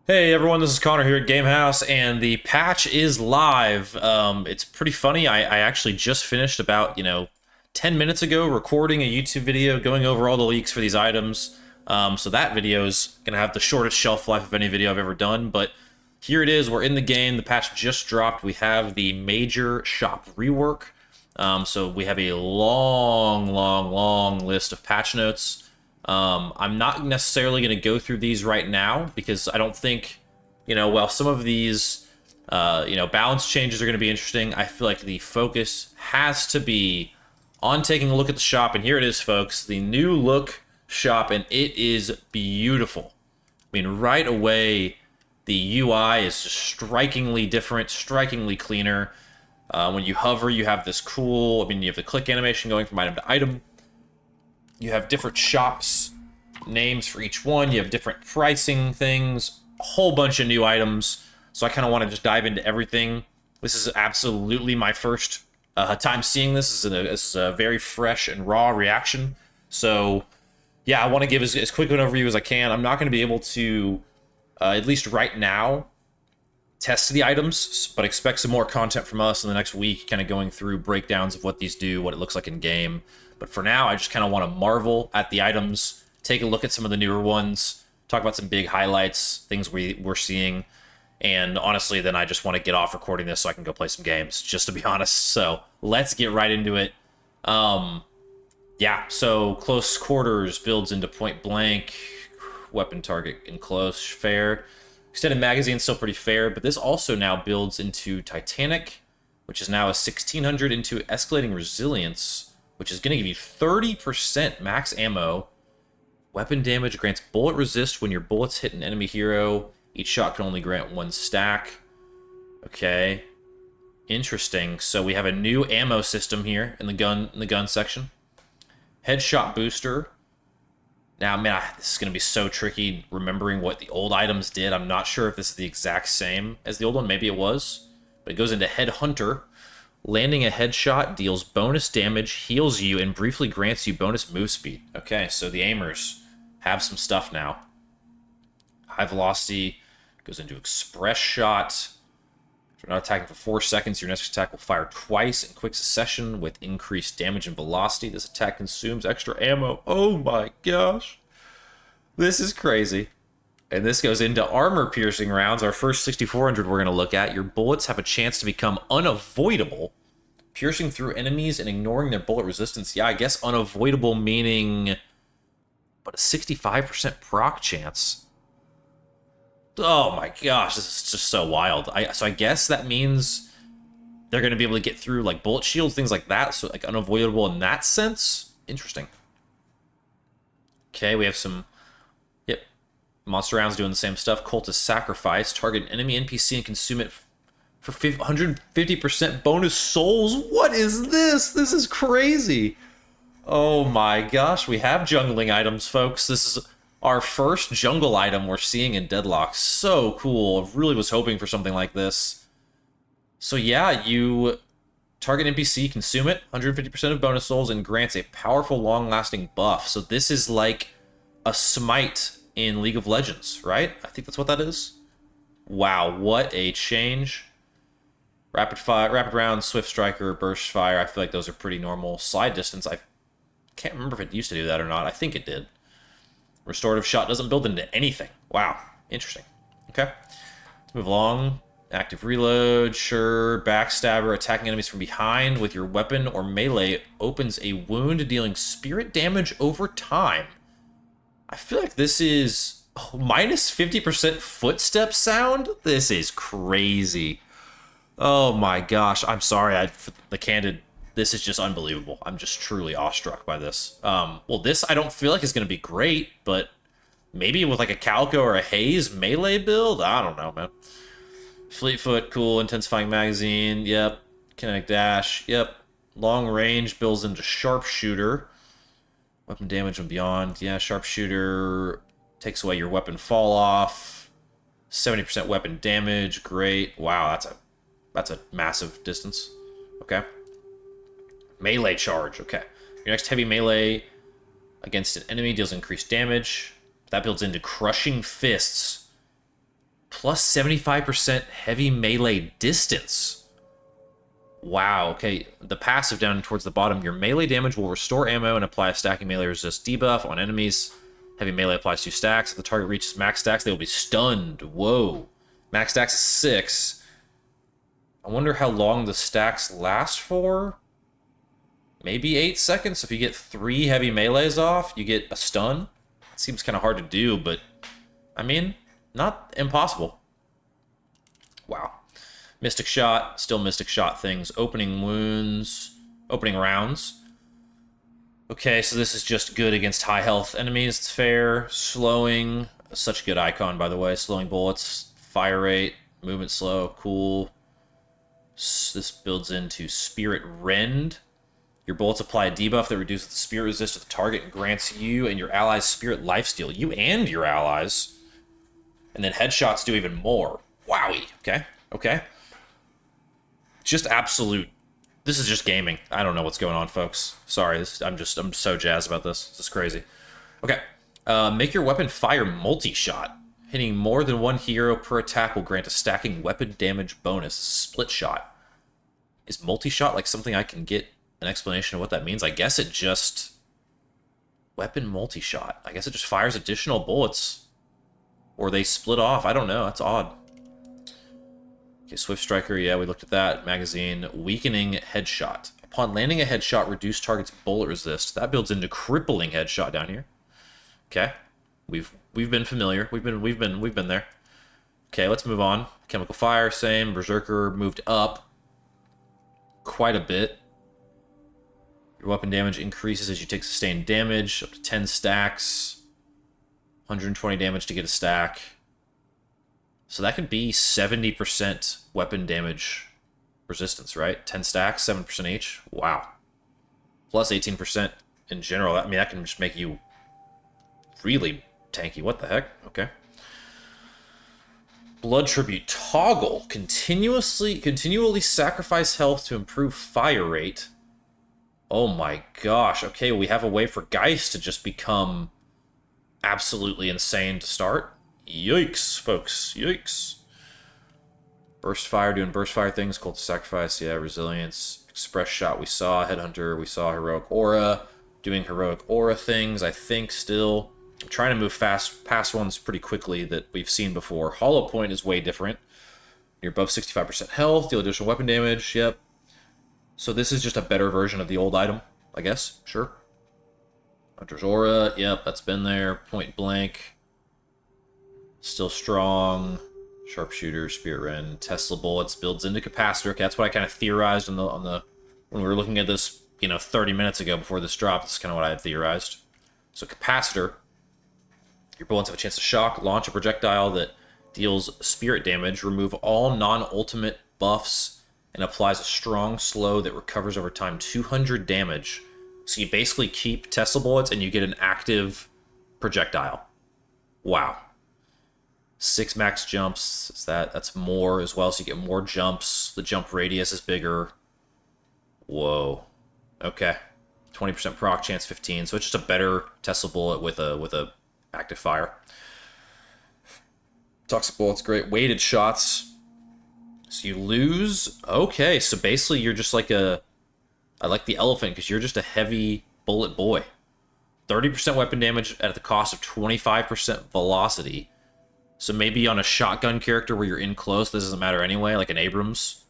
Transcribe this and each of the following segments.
Hey everyone, this is Connor here at Gamehouse, and the patch is live. It's pretty funny. I actually just finished about 10 minutes ago recording a YouTube video going over all the leaks for these items. So that video is gonna have the shortest shelf life of any video I've ever done. But here it is. We're in the game. The patch just dropped. We have the major shop rework. So we have a long list of patch notes. I'm not necessarily going to go through these right now because I don't think, while some of these, balance changes are going to be interesting, I feel like the focus has to be on taking a look at the shop. And here it is, folks, the new look shop, and it is beautiful. I mean, right away, the UI is just strikingly different, strikingly cleaner. When you hover, you have this cool, you have the click animation going from item to item. You have different shops, names for each one. You have different pricing things, a whole bunch of new items. So I kind of want to just dive into everything. This is absolutely my first time seeing this. This is a very fresh and raw reaction. So yeah, I want to give as quick an overview as I can. I'm not going to be able to, at least right now, test the items, but expect some more content from us in the next week, kind of going through breakdowns of what these do, what it looks like in game. But for now, I just kind of want to marvel at the items, take a look at some of the newer ones, talk about some big highlights, things we're seeing, and honestly, then I just want to get off recording this so I can go play some games, just to be honest. So let's get right into it. Yeah, so close quarters builds into point blank, weapon target in close, fair. Extended magazine still pretty fair, but this also now builds into Titanic, which is now a 1600 into escalating resilience, which is going to give you 30% max ammo. Weapon damage grants bullet resist when your bullets hit an enemy hero. Each shot can only grant one stack. Okay, interesting. So we have a new ammo system here in the gun section. Headshot booster. Now, man, this is going to be so tricky remembering what the old items did. I'm not sure if this is the exact same as the old one. Maybe it was. But it goes into Headhunter. Landing a headshot deals bonus damage, heals you, and briefly grants you bonus move speed. Okay, so the aimers have some stuff now. High velocity goes into Express Shot. If you're not attacking for 4 seconds, your next attack will fire twice in quick succession with increased damage and velocity. This attack consumes extra ammo. Oh my gosh. This is crazy. And this goes into armor-piercing rounds, our first 6400 we're going to look at. Your bullets have a chance to become unavoidable, piercing through enemies and ignoring their bullet resistance. Yeah, I guess unavoidable meaning, but a 65% proc chance. Oh my gosh, this is just so wild. So I guess that means they're going to be able to get through like bullet shields, things like that. So like unavoidable in that sense. Interesting. Okay, we have some, monster rounds doing the same stuff. Cultist Sacrifice. Target an enemy NPC and consume it for 150% bonus souls. What is this? This is crazy. Oh my gosh, we have jungling items, folks. This is our first jungle item we're seeing in Deadlock. So cool. I really was hoping for something like this. So yeah, you target NPC, consume it, 150% of bonus souls, and grants a powerful, long-lasting buff. So this is like a smite in League of Legends, right? I think that's what that is. Wow, what a change. Rapid fire, rapid round, swift striker, burst fire. I feel like those are pretty normal. Slide distance, I can't remember if it used to do that or not. I think it did. Restorative shot doesn't build into anything. Wow, interesting. Okay, let's move along. Active reload, sure. Backstabber, attacking enemies from behind with your weapon or melee opens a wound, dealing spirit damage over time. I feel like this is minus 50% footstep sound. This is crazy. Oh my gosh. I'm sorry. The candid, this is just unbelievable. I'm just truly awestruck by this. Well, this I don't feel like is going to be great, but maybe with like a Calco or a Haze melee build? I don't know, man. Fleetfoot, cool. Intensifying magazine. Yep. Kinetic dash. Yep. Long range builds into Sharpshooter. Weapon damage and beyond. Yeah, Sharpshooter takes away your weapon fall off. 70% weapon damage. Great. Wow, that's a massive distance. Okay. Melee charge. Okay. Your next heavy melee against an enemy deals increased damage. That builds into Crushing Fists. plus 75% heavy melee distance. Wow, okay. The passive down towards the bottom. Your melee damage will restore ammo and apply a stacking melee resist debuff on enemies. Heavy melee applies 2 stacks. If the target reaches max stacks, they will be stunned. Whoa. Max stacks is 6. I wonder how long the stacks last for. Maybe 8 seconds. If you get 3 heavy melees off, you get a stun. It seems kind of hard to do, but I mean, not impossible. Wow. Mystic Shot, still Mystic Shot things. Opening wounds, opening rounds. Okay, so this is just good against high health enemies. It's fair. Slowing, such a good icon, by the way. Slowing bullets, fire rate, movement slow, cool. This builds into Spirit Rend. Your bullets apply a debuff that reduces the spirit resist of the target and grants you and your allies spirit lifesteal. You and your allies. And then headshots do even more. Wowie. Okay. Okay. Just absolute. This is just gaming. I don't know what's going on, folks. Sorry. I'm so jazzed about this. This is crazy. Okay. Make your weapon fire multi-shot. Hitting more than one hero per attack will grant a stacking weapon damage bonus. Split shot. Is multi-shot like something I can get an explanation of what that means? I guess it just... Weapon multi-shot. I guess it just fires additional bullets. Or they split off. I don't know. That's odd. Okay, Swift Striker. Yeah, we looked at that. Magazine. Weakening headshot. Upon landing a headshot, reduce target's bullet resist. That builds into crippling headshot down here. Okay. We've been familiar. We've been there. Okay, let's move on. Chemical Fire, same. Berserker moved up quite a bit. Your weapon damage increases as you take sustained damage, up to 10 stacks. 120 damage to get a stack. So that could be 70% weapon damage resistance, right? 10 stacks, 7% each. Wow. Plus 18% in general. I mean, that can just make you really tanky. What the heck? Okay. Blood Tribute Toggle. Continually sacrifice health to improve fire rate. Oh my gosh. Okay, we have a way for Geist to just become absolutely insane to start. Yikes, folks. Yikes. Burst Fire, doing Burst Fire things. Cult of Sacrifice, yeah. Resilience. Express Shot, we saw. Headhunter, we saw. Heroic Aura. Doing Heroic Aura things, I think, still. I'm trying to move past ones pretty quickly that we've seen before. Hollow Point is way different. You're above 65% health, deal additional weapon damage, yep. So this is just a better version of the old item, I guess, sure. Hunter's Aura, yep, that's been there. Point Blank. Still strong. Sharpshooter, Spirit Rend, Tesla Bullets, builds into Capacitor. Okay, that's what I kind of theorized on the when we were looking at this, 30 minutes ago before this dropped. That's kind of what I had theorized. So Capacitor. Your bullets have a chance to shock, launch a projectile that deals spirit damage, remove all non-ultimate buffs, and applies a strong slow that recovers over time 200 damage. So you basically keep Tesla bullets and you get an active projectile. Wow. 6 max jumps, that's more as well, so you get more jumps. The jump radius is bigger. Whoa. Okay. 20% proc chance 15, so it's just a better Tesla bullet with a active fire. Toxic bullets, great. Weighted shots. So you lose. Okay, so basically you're just like I like the elephant because you're just a heavy bullet boy. 30% weapon damage at the cost of 25% velocity. So maybe on a shotgun character where you're in close, this doesn't matter anyway, like an Abrams.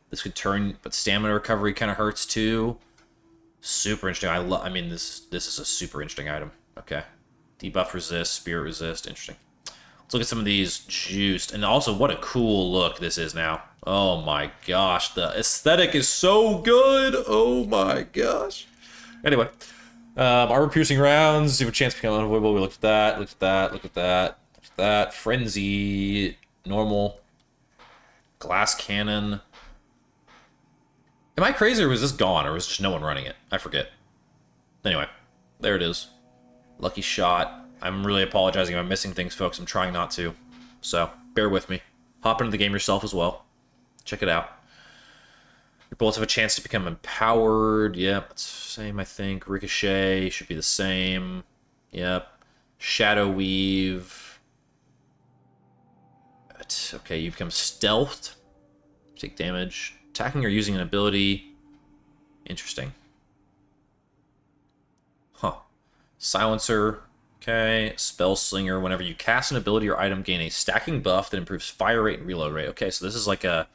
This could turn, but stamina recovery kind of hurts too. Super interesting. I mean, this is a super interesting item. Okay. Debuff resist, spirit resist. Interesting. Let's look at some of these juiced. And also, what a cool look this is now. Oh my gosh. The aesthetic is so good. Oh my gosh. Anyway. Armor-piercing rounds. You have a chance to become unavoidable. We looked at that. Looked at that. Looked at that. Looked at that. Frenzy. Normal. Glass cannon. Am I crazy or was this gone? Or was just no one running it? I forget. Anyway. There it is. Lucky shot. I'm really apologizing if I'm missing things, folks. I'm trying not to. So, bear with me. Hop into the game yourself as well. Check it out. Your bullets have a chance to become empowered. Yep, it's the same, I think. Ricochet should be the same. Yep. Shadow Weave. it. Okay, you become stealthed. Take damage. Attacking or using an ability. Interesting. Huh. Silencer. Okay. Spell Slinger. Whenever you cast an ability or item, gain a stacking buff that improves fire rate and reload rate. Okay, so this is like a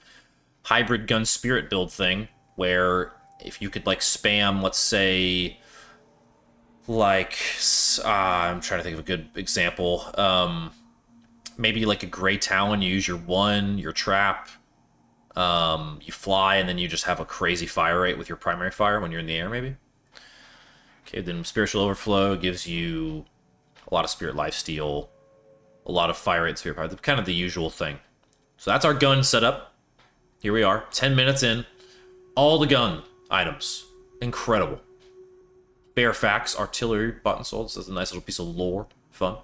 hybrid gun spirit build thing, where if you could, like, spam, let's say, like, I'm trying to think of a good example. Maybe like a Grey Talon, you use your one, your trap, you fly, and then you just have a crazy fire rate with your primary fire when you're in the air, maybe. Okay, then Spiritual Overflow gives you a lot of Spirit Lifesteal, a lot of fire rate and Spirit Power, kind of the usual thing. So that's our gun setup. Here we are, 10 minutes in. All the gun items. Incredible. Fairfax Artillery bought and sold. This is a nice little piece of lore. Fun.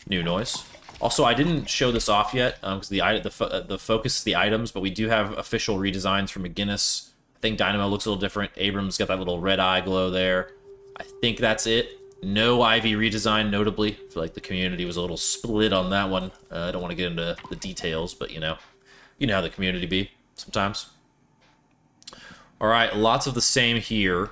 New noise. Also, I didn't show this off yet because the focus is the items, but we do have official redesigns from McGinnis. I think Dynamo looks a little different. Abrams got that little red eye glow there. I think that's it. No Ivy redesign, notably. I feel like the community was a little split on that one. I don't want to get into the details, but you know how the community be sometimes. All right, lots of the same here.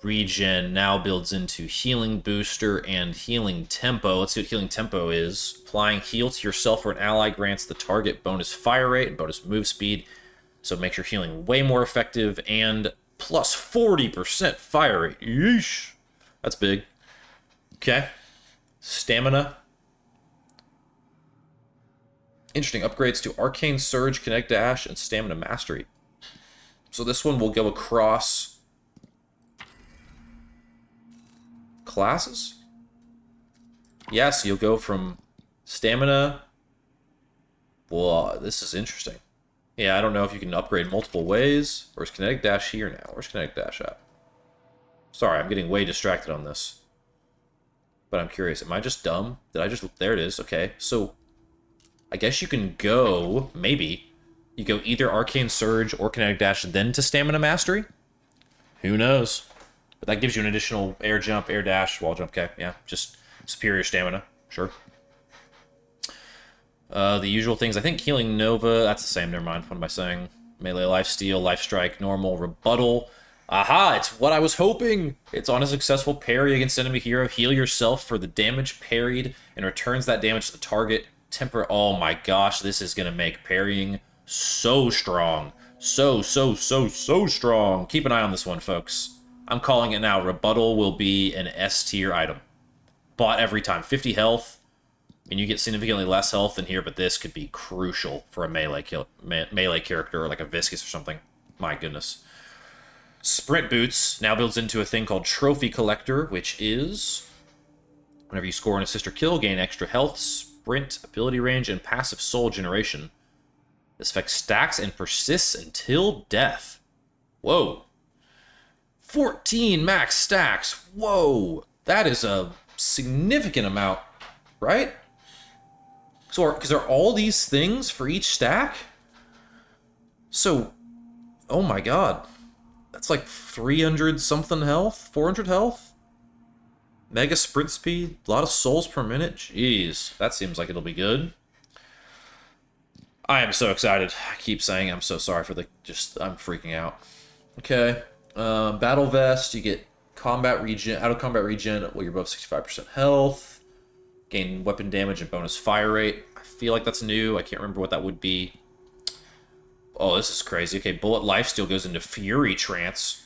Regen now builds into Healing Booster and Healing Tempo. Let's see what Healing Tempo is. Applying heal to yourself or an ally grants the target bonus fire rate and bonus move speed. So it makes your healing way more effective and plus 40% fire rate. Yeesh. That's big. Okay. Stamina. Interesting. Upgrades to Arcane Surge, Kinetic Dash, and Stamina Mastery. So this one will go across classes? Yes, you'll go from stamina. Whoa, this is interesting. Yeah, I don't know if you can upgrade multiple ways. Where's Kinetic Dash here now? Where's Kinetic Dash at? Sorry, I'm getting way distracted on this. But I'm curious, am I just dumb? Did I just... There it is, okay. So, I guess you can go, maybe, you go either Arcane Surge or Kinetic Dash, then to Stamina Mastery? Who knows? But that gives you an additional air jump, air dash, wall jump. Okay, yeah, just superior stamina. Sure. The usual things. I think Healing Nova, that's the same. Never mind. What am I saying? Melee Lifesteal, Life Strike, Normal, Rebuttal. Aha, it's what I was hoping. It's on a successful parry against enemy hero. Heal yourself for the damage parried and returns that damage to the target. Oh my gosh, this is going to make parrying so strong. So strong. Keep an eye on this one, folks. I'm calling it now. Rebuttal will be an S tier item. Bought every time. 50 health. And you get significantly less health than here, but this could be crucial for a melee character or like a Viscous or something. My goodness. Sprint Boots now builds into a thing called Trophy Collector, which is whenever you score an assist or kill, gain extra health, sprint, ability range, and passive soul generation. This effect stacks and persists until death. Whoa. 14 max stacks. Whoa. That is a significant amount, right? So, because there are all these things for each stack? So, oh my god. That's like 300 something health? 400 health? Mega sprint speed? A lot of souls per minute? Jeez. That seems like it'll be good. I am so excited. I keep saying I'm so sorry for I'm freaking out. Okay. Battle Vest, you get combat regen, out of combat regen while you're above 65% health. Gain weapon damage and bonus fire rate. I feel like that's new. I can't remember what that would be. Oh, this is crazy. Okay, Bullet Lifesteal goes into Fury Trance.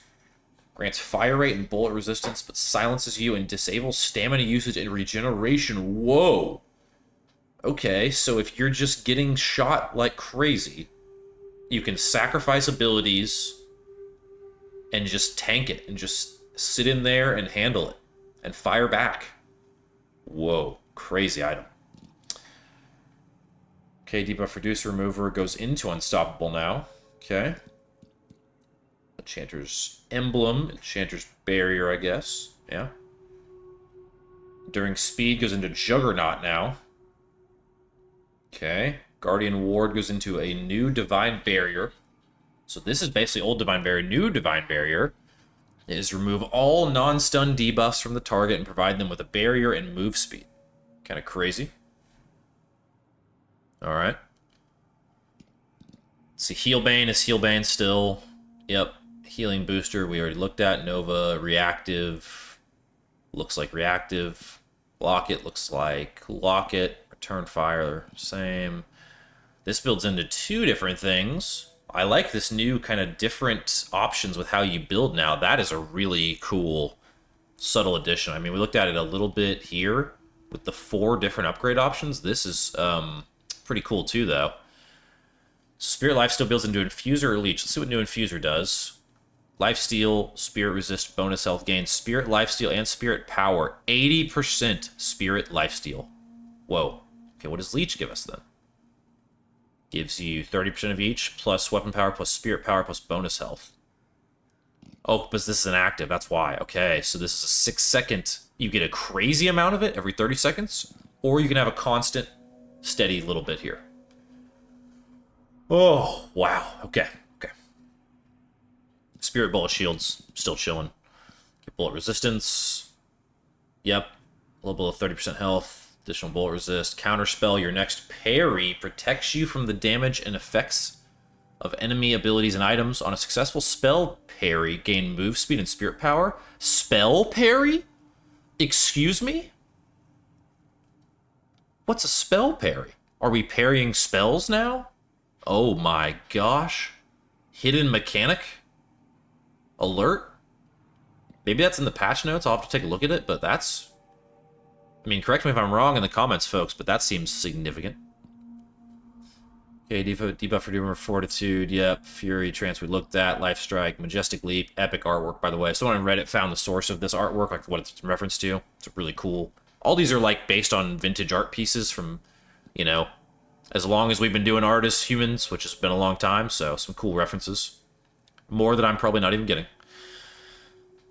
Grants fire rate and bullet resistance, but silences you and disables stamina usage and regeneration. Whoa. Okay, so if you're just getting shot like crazy, you can sacrifice abilities and just tank it and just sit in there and handle it and fire back. Whoa, crazy item. Okay, debuff reduce remover goes into unstoppable now. Okay. Enchanter's emblem, Enchanter's barrier, I guess. Yeah. During speed goes into Juggernaut now. Okay. Guardian Ward goes into a new Divine Barrier. So this is basically old Divine Barrier. New Divine Barrier is remove all non-stun debuffs from the target and provide them with a barrier and move speed. Kind of crazy. All right. Let's see, Healbane is Healbane still. Yep. Healing booster we already looked at. Nova, reactive. Looks like reactive. Locket looks like Locket. Return fire, same. This builds into two different things. I like this new kind of different options with how you build now. That is a really cool, subtle addition. I mean, we looked at it a little bit here with the 4 different upgrade options. This is pretty cool too, though. Spirit Lifesteal builds into Infuser or Leech. Let's see what new Infuser does. Lifesteal, Spirit Resist, bonus health gain, Spirit Lifesteal, and Spirit Power. 80% Spirit Lifesteal. Whoa. Okay, what does Leech give us then? Gives you 30% of each, plus weapon power, plus spirit power, plus bonus health. Oh, but this is an active, that's why. Okay, so this is a 6-second. You get a crazy amount of it every 30 seconds, or you can have a constant, steady little bit here. Oh, wow. Okay. Spirit Bullet Shields, still chilling. Get bullet resistance. Yep. A little below 30% health. Additional bullet resist. Counterspell. Your next parry protects you from the damage and effects of enemy abilities and items. On a successful spell parry, gain move speed and spirit power. Spell parry? Excuse me? What's a spell parry? Are we parrying spells now? Oh my gosh. Hidden mechanic? Alert? Maybe that's in the patch notes. I'll have to take a look at it, but that's... I mean, correct me if I'm wrong in the comments, folks, but that seems significant. Okay, debuff for Doom, Fortitude, yep, Fury, Trance we looked at, Life Strike, Majestic Leap, epic artwork, by the way. Someone on Reddit found the source of this artwork, like what it's in reference to. It's really cool. All these are, like, based on vintage art pieces from, you know, as long as we've been doing art as humans, which has been a long time, so some cool references. More that I'm probably not even getting.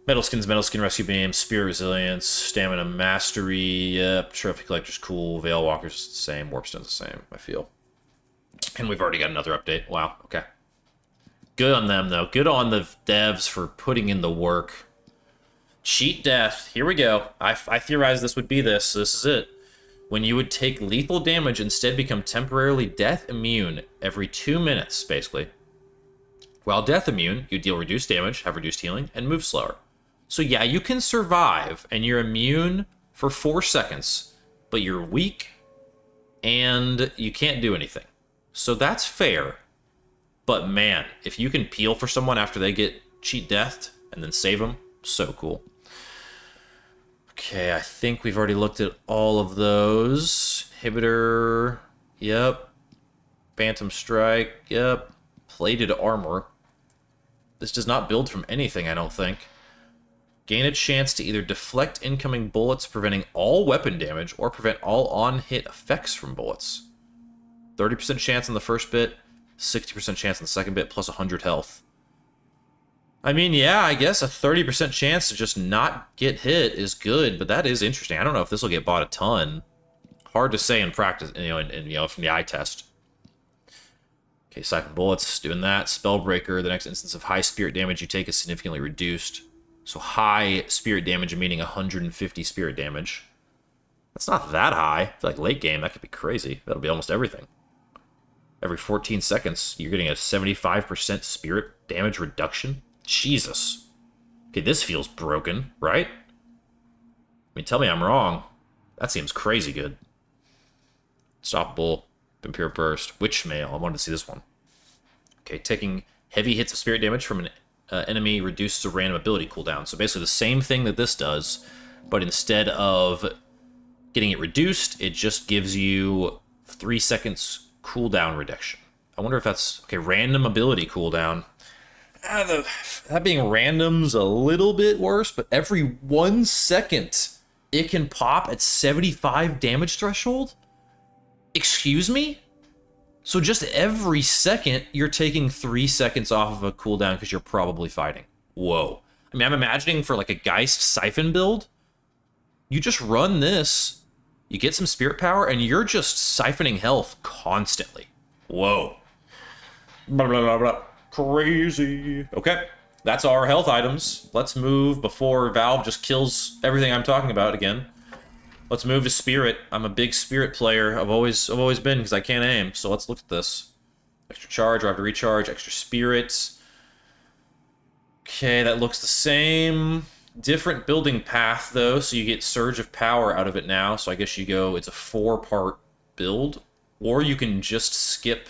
Metal Skin, Rescue Beam, Spirit Resilience, Stamina Mastery, yep, Trophy Collector's cool, Veil Walker's the same, Warpstone's the same, I feel. And we've already got another update. Wow, okay. Good on them, though. Good on the devs for putting in the work. Cheat Death, here we go. I theorized this would be this, so this is it. When you would take lethal damage, instead become temporarily death immune every 2 minutes, basically. While death immune, you deal reduced damage, have reduced healing, and move slower. So yeah, you can survive, and you're immune for 4 seconds, but you're weak, and you can't do anything. So that's fair. But man, if you can peel for someone after they get cheat deathed, and then save them, so cool. Okay, I think we've already looked at all of those. Inhibitor, yep. Phantom Strike, yep. Plated Armor. This does not build from anything, I don't think. Gain a chance to either deflect incoming bullets, preventing all weapon damage, or prevent all on-hit effects from bullets. 30% chance on the first bit, 60% chance on the second bit, plus 100 health. I mean, yeah, I guess a 30% chance to just not get hit is good, but that is interesting. I don't know if this will get bought a ton. Hard to say in practice, you know, from the eye test. Okay, Siphon Bullets, doing that. Spellbreaker, the next instance of high spirit damage you take is significantly reduced. So high spirit damage, meaning 150 spirit damage. That's not that high. I feel like late game, that could be crazy. That'll be almost everything. Every 14 seconds, you're getting a 75% spirit damage reduction? Jesus. Okay, this feels broken, right? I mean, tell me I'm wrong. That seems crazy good. Stoppable. Vampire Burst. Witchmail. I wanted to see this one. Okay, taking heavy hits of spirit damage from an enemy reduces a random ability cooldown. So basically the same thing that this does, but instead of getting it reduced, it just gives you 3 seconds cooldown reduction. I wonder if that's... Okay, random ability cooldown. That being random's a little bit worse, but every 1 second it can pop at 75 damage threshold? Excuse me? So just every second, you're taking 3 seconds off of a cooldown because you're probably fighting. Whoa. I mean, I'm imagining for like a Geist Siphon build, you just run this, you get some spirit power, and you're just siphoning health constantly. Whoa. Blah, blah, blah, blah. Crazy. Okay, that's our health items. Let's move before Valve just kills everything I'm talking about again. Let's move to spirit. I'm a big spirit player. I've always been because I can't aim. So let's look at this. Extra charge, or I have to recharge. Extra spirits. Okay, that looks the same. Different building path though, so you get surge of power out of it now. So I guess you go. It's a 4-part build, or you can just skip.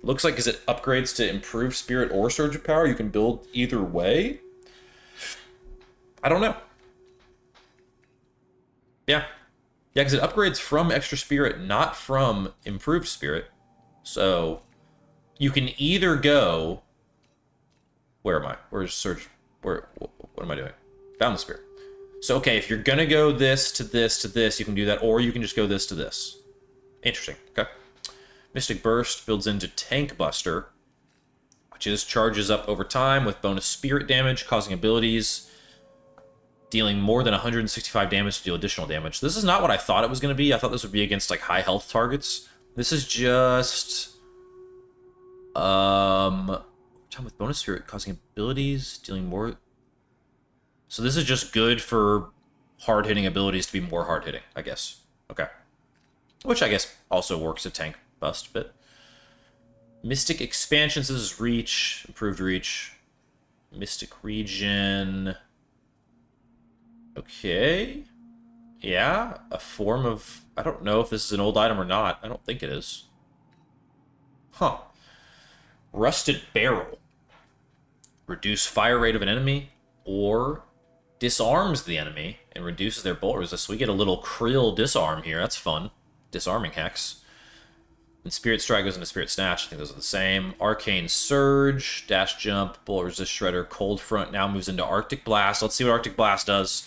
Looks like as it upgrades to improve spirit or surge of power, you can build either way. I don't know. Yeah. Yeah, because it upgrades from extra spirit, not from improved spirit. So you can either go... Where am I? Where's surge? What am I doing? Found the spirit. So, okay, if you're going to go this to this to this, you can do that, or you can just go this to this. Interesting. Okay. Mystic Burst builds into Tank Buster, which is charges up over time with bonus spirit damage, causing abilities dealing more than 165 damage to deal additional damage. This is not what I thought it was going to be. I thought this would be against like high health targets. This is just time with bonus spirit causing abilities dealing more. So this is just good for hard-hitting abilities to be more hard-hitting, I guess. Okay. Which I guess also works a tank bust a bit. Mystic Expansions, this is reach, improved reach. Mystic Region. Okay. Yeah, a form of... I don't know if this is an old item or not. I don't think it is. Huh. Rusted Barrel. Reduce fire rate of an enemy, or disarms the enemy and reduces their bolt resist. So we get a little Krill disarm here. That's fun. Disarming Hex. And Spirit Strike goes into Spirit Snatch. I think those are the same. Arcane Surge, Dash Jump, Bullet Resist Shredder, Cold Front now moves into Arctic Blast. Let's see what Arctic Blast does.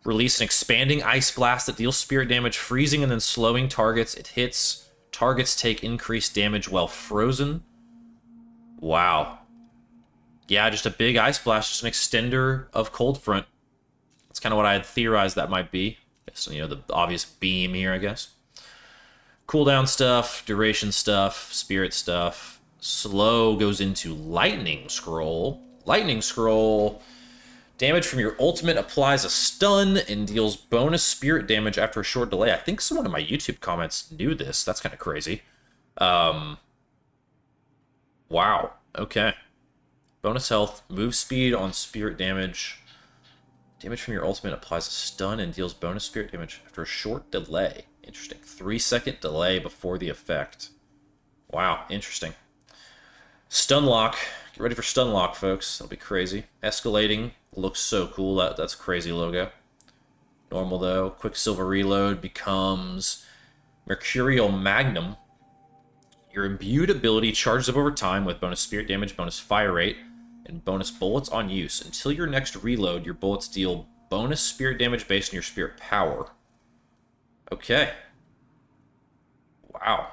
Release an expanding Ice Blast that deals spirit damage, freezing and then slowing targets. It hits. Targets take increased damage while frozen. Wow. Yeah, just a big Ice Blast, just an extender of Cold Front. That's kind of what I had theorized that might be. So, you know, the obvious beam here, I guess. Cooldown stuff, duration stuff, spirit stuff. Slow goes into Lightning Scroll. Lightning Scroll. Damage from your ultimate applies a stun and deals bonus spirit damage after a short delay. I think someone in my YouTube comments knew this. That's kind of crazy. Wow. Okay. Bonus health, move speed on spirit damage. Damage from your ultimate applies a stun and deals bonus spirit damage after a short delay. Interesting. 3-second delay before the effect. Wow, interesting. Stun lock. Get ready for stun lock, folks. That'll be crazy. Escalating. Looks so cool. That's a crazy logo. Normal, though. Quicksilver Reload becomes Mercurial Magnum. Your imbued ability charges up over time with bonus spirit damage, bonus fire rate, and bonus bullets on use. Until your next reload, your bullets deal bonus spirit damage based on your spirit power. Okay. Wow.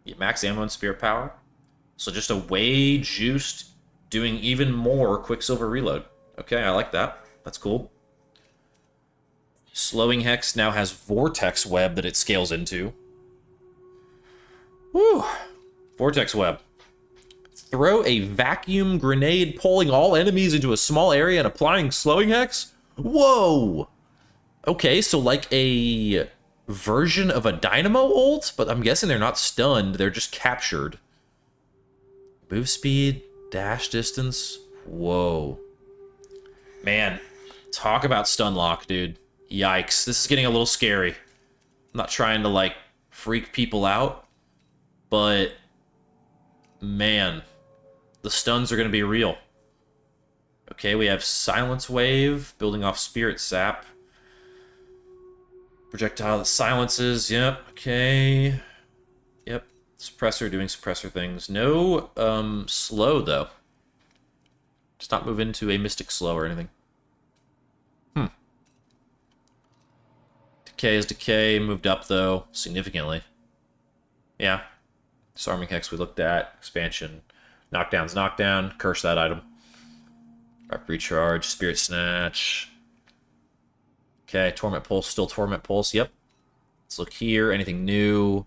Get max ammo and spirit power. So just a way juiced, doing even more Quicksilver Reload. Okay, I like that. That's cool. Slowing Hex now has Vortex Web that it scales into. Whew. Vortex Web. Throw a vacuum grenade, pulling all enemies into a small area and applying Slowing Hex? Whoa! Okay, so like a version of a Dynamo ult, but I'm guessing they're not stunned, they're just captured. Move speed, dash distance. Whoa. Man, talk about stun lock, dude. Yikes, this is getting a little scary. I'm not trying to, like, freak people out, but, man, the stuns are going to be real. Okay, we have Silence Wave, building off Spirit Sap. Projectile that silences, yep, okay. Yep, Suppressor doing suppressor things. No slow, though. Just not move into a Mystic Slow or anything. Decay is Decay, moved up, though, significantly. Yeah. Disarming Hex we looked at. Expansion. Knockdown's Knockdown. Curse that item. Rapid Recharge. Spirit Snatch. Okay, Torment Pulse. Still Torment Pulse. Yep. Let's look here. Anything new?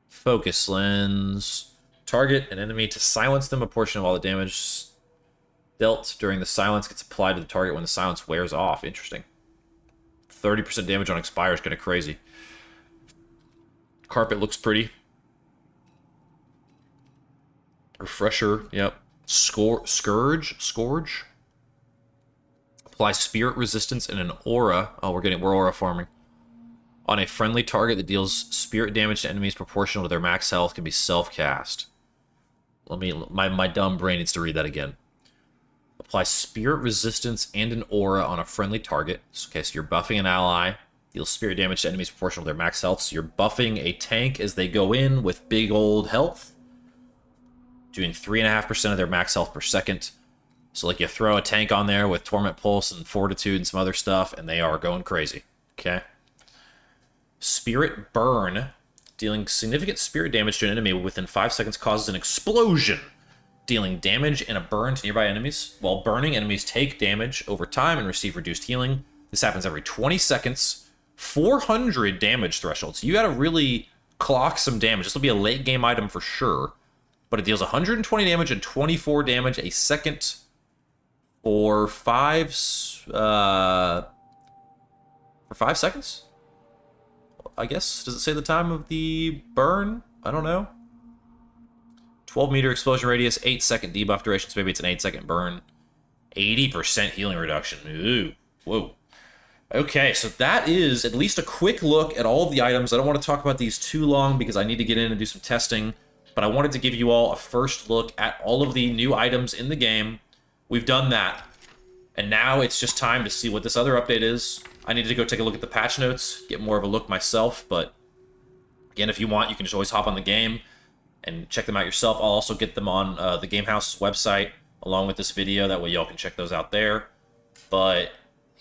Focus Lens. Target an enemy to silence them. A portion of all the damage dealt during the silence gets applied to the target when the silence wears off. Interesting. 30% damage on expire is kind of crazy. Carpet looks pretty. Refresher, yep. Scourge. Apply spirit resistance and an aura. Oh, we're aura farming. On a friendly target that deals spirit damage to enemies proportional to their max health can be self-cast. My dumb brain needs to read that again. Apply spirit resistance and an aura on a friendly target. Okay, so you're buffing an ally. Deals spirit damage to enemies proportional to their max health. So you're buffing a tank as they go in with big old health. Doing 3.5% of their max health per second. So like you throw a tank on there with Torment Pulse and Fortitude and some other stuff, and they are going crazy. Okay. Spirit Burn. Dealing significant spirit damage to an enemy within 5 seconds causes an explosion. Dealing damage and a burn to nearby enemies. While burning, enemies take damage over time and receive reduced healing. This happens every 20 seconds. 400 damage threshold. So you gotta really clock some damage. This will be a late game item for sure. But it deals 120 damage and 24 damage a second for 5 seconds? I guess. Does it say the time of the burn? I don't know. 12-meter explosion radius, 8-second debuff duration, so maybe it's an 8-second burn. 80% healing reduction. Ooh. Whoa. Okay, so that is at least a quick look at all of the items. I don't want to talk about these too long because I need to get in and do some testing. But I wanted to give you all a first look at all of the new items in the game. We've done that. And now it's just time to see what this other update is. I need to go take a look at the patch notes, get more of a look myself. But again, if you want, you can just always hop on the game and check them out yourself. I'll also get them on the Gamehouse's website along with this video. That way y'all can check those out there. But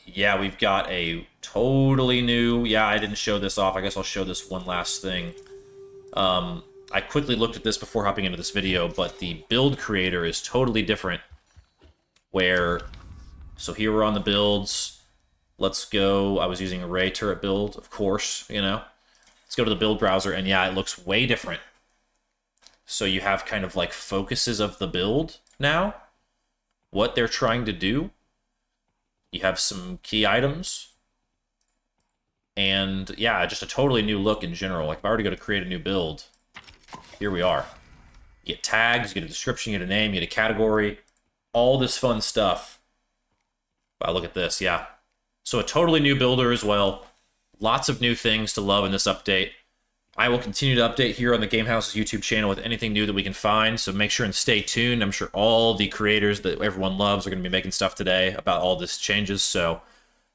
yeah, we've got a totally new... Yeah, I didn't show this off. I guess I'll show this one last thing. I quickly looked at this before hopping into this video, but the build creator is totally different. Where... So here we're on the builds. Let's go... I was using a Ray turret build, of course, you know. Let's go to the build browser, and yeah, it looks way different. So you have kind of like focuses of the build now. What they're trying to do. You have some key items. And yeah, just a totally new look in general. Like if I were to go to create a new build, here we are. You get tags, you get a description, you get a name, you get a category. All this fun stuff. Wow, look at this, yeah. So a totally new builder as well. Lots of new things to love in this update. I will continue to update here on the Gamehouse's YouTube channel with anything new that we can find, so make sure and stay tuned. I'm sure all the creators that everyone loves are going to be making stuff today about all this changes, so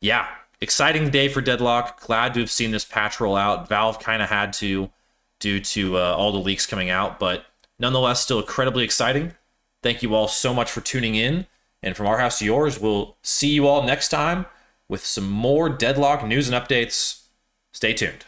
yeah. Exciting day for Deadlock. Glad to have seen this patch roll out. Valve kind of had to due to all the leaks coming out, but nonetheless still incredibly exciting. Thank you all so much for tuning in, and from our house to yours, we'll see you all next time with some more Deadlock news and updates. Stay tuned.